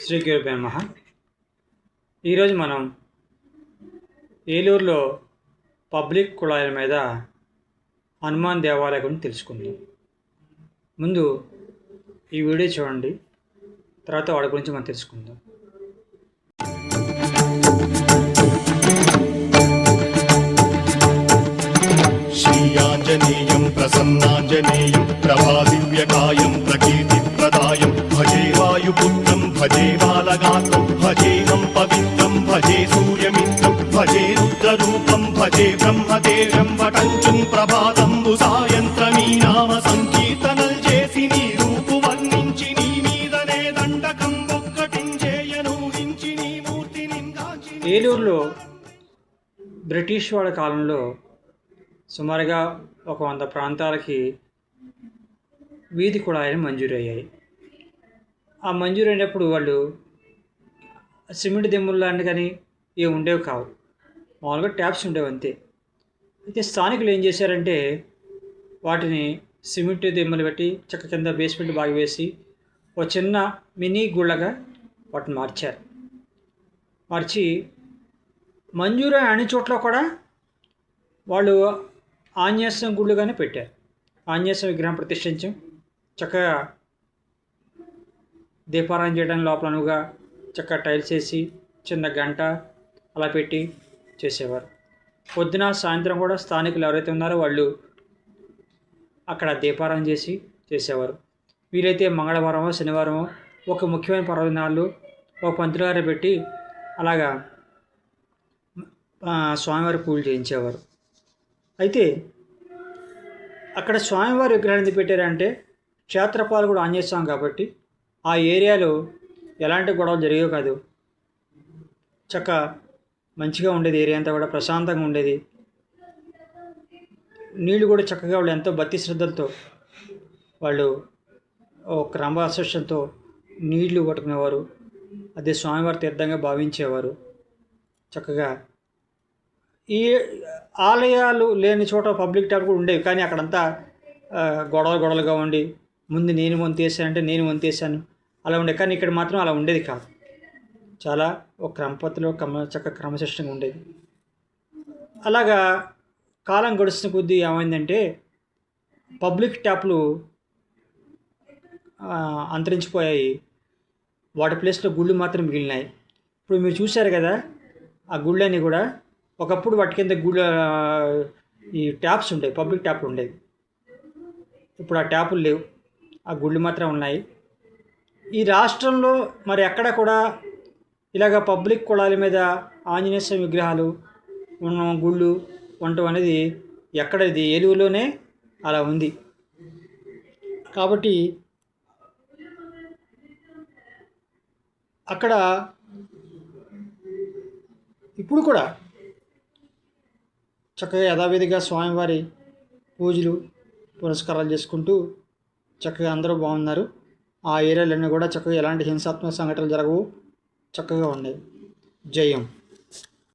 శ్రీ గురుభ్యో నమః. ఈరోజు మనం ఏలూరులో పబ్లిక్ కుళాయిల మీద హనుమాన్ దేవాలయం గురించి తెలుసుకుందాం. ముందు ఈ వీడియో చూడండి, తర్వాత వాడి గురించి మనం తెలుసుకుందాం. శ్రీయాంజనేయం ప్రసన్నాంజనేయం ప్రభాదివ్యకాయం ప్రకీర్తిప్రదాయం భజే వాయుపుత్రం భజే బాలగాత్రం భజేహం పవిత్రం భజే సూర్యమిత్రం భజే రుద్రరూపం భజే బ్రహ్మదేవం వటంచుం ప్రభాతంబు సాయంత్రమీ నామ సంకీర్తనల్ చేసి నీ రూపు వర్ణించి నీ మీదనే దండకం ఒక్కటించేయనూహించి నీ మూర్తిని ఏలూరులో బ్రిటిష్ వాళ్ళ కాలంలో సుమారుగా 100 ప్రాంతాలకి వీధి కుళాయిలు మంజూరయ్యాయి. ఆ మంజూరైనప్పుడు వాళ్ళు సిమెంట్ దిమ్ములు లాంటి కానీ ఇవి ఉండేవి కావు, మామూలుగా ట్యాప్స్ ఉండేవి అంతే. అయితే స్థానికులు ఏం చేశారంటే వాటిని సిమెంట్ దిమ్మలు పెట్టి చెక్క కింద బేస్మెంట్ బాగా వేసి ఒక చిన్న మినీ గుళ్ళగా వాటిని మార్చి మంజూరైన అన్ని చోట్ల కూడా వాళ్ళు ఆంజనేయస్వామి గుళ్ళుగానే పెట్టారు. ఆంజనేయస్వామి విగ్రహం ప్రతిష్ఠించాం, చక్కగా దీపారాయణ చేయడానికి లోపల అనువుగా చక్కగా టైల్స్ వేసి చిన్న గంట అలా పెట్టి చేసేవారు. పొద్దున సాయంత్రం కూడా స్థానికులు ఎవరైతే ఉన్నారో వాళ్ళు అక్కడ దీపారాయణ చేసేవారు. వీలైతే మంగళవారమో శనివారమో ఒక ముఖ్యమైన పర్వదినాలు ఒక పంతులు గారు పెట్టి అలాగా స్వామివారి పూజలు చేయించేవారు. అయితే అక్కడ స్వామివారి విగ్రహాన్ని ఎందుకు పెట్టారంటే క్షేత్రపాలు కూడా ఆంజనేయ స్వామి కాబట్టి ఆ ఏరియాలో ఎలాంటి గొడవలు జరిగేవి కాదు. మంచిగా ఉండేది, ఏరియా అంతా కూడా ప్రశాంతంగా ఉండేది. నీళ్ళు కూడా చక్కగా వాళ్ళు ఎంతో భక్తి శ్రద్ధలతో వాళ్ళు క్రమశిక్షణతో నీళ్లు పట్టుకునేవారు. అదే స్వామివారి తీర్థంగా భావించేవారు. చక్కగా ఈ ఆలయాలు లేని చోట పబ్లిక్ టాయిలెట్ కూడా ఉండేవి, కానీ అక్కడంతా గొడవలుగా ఉండి ముందు నేను వంతేసానంటే నేను వంతేసాను అలా ఉండేది. కానీ ఇక్కడ మాత్రం అలా ఉండేది కాదు, చాలా ఒక క్రమపద్ధతిలో క్రమశిక్షణగా ఉండేది. అలాగా కాలం గడుస్తున్న కొద్దీ ఏమైందంటే పబ్లిక్ ట్యాప్లు అంతరించిపోయాయి, వాటి ప్లేస్లో గుళ్ళు మాత్రం మిగిలినాయి. ఇప్పుడు మీరు చూశారు కదా, ఆ గుళ్ళన్నీ కూడా ఒకప్పుడు వాటి కింద ఈ ట్యాప్స్ ఉండేవి, పబ్లిక్ ట్యాప్లు ఉండేవి. ఇప్పుడు ఆ ట్యాపులు లేవు, ఆ గుళ్ళు మాత్రం ఉన్నాయి. ఈ రాష్ట్రంలో మరి ఎక్కడ కూడా ఇలాగ పబ్లిక్ కుళాయిల మీద ఆంజనేయ స్వామి విగ్రహాలు ఉన్న గుళ్ళు ఉండటం అనేది ఎక్కడ, ఇది ఏలూరులోనే అలా ఉంది. కాబట్టి అక్కడ ఇప్పుడు కూడా చక్కగా యథావిధిగా స్వామివారి పూజలు పురస్కారాలు చేసుకుంటూ చక్కగా అందరూ బాగున్నారు. ఆ ఏరియాలన్నీ కూడా చక్కగా ఎలాంటి హింసాత్మక సంఘటనలు జరగవు, చక్కగా ఉన్నాయి. జయం.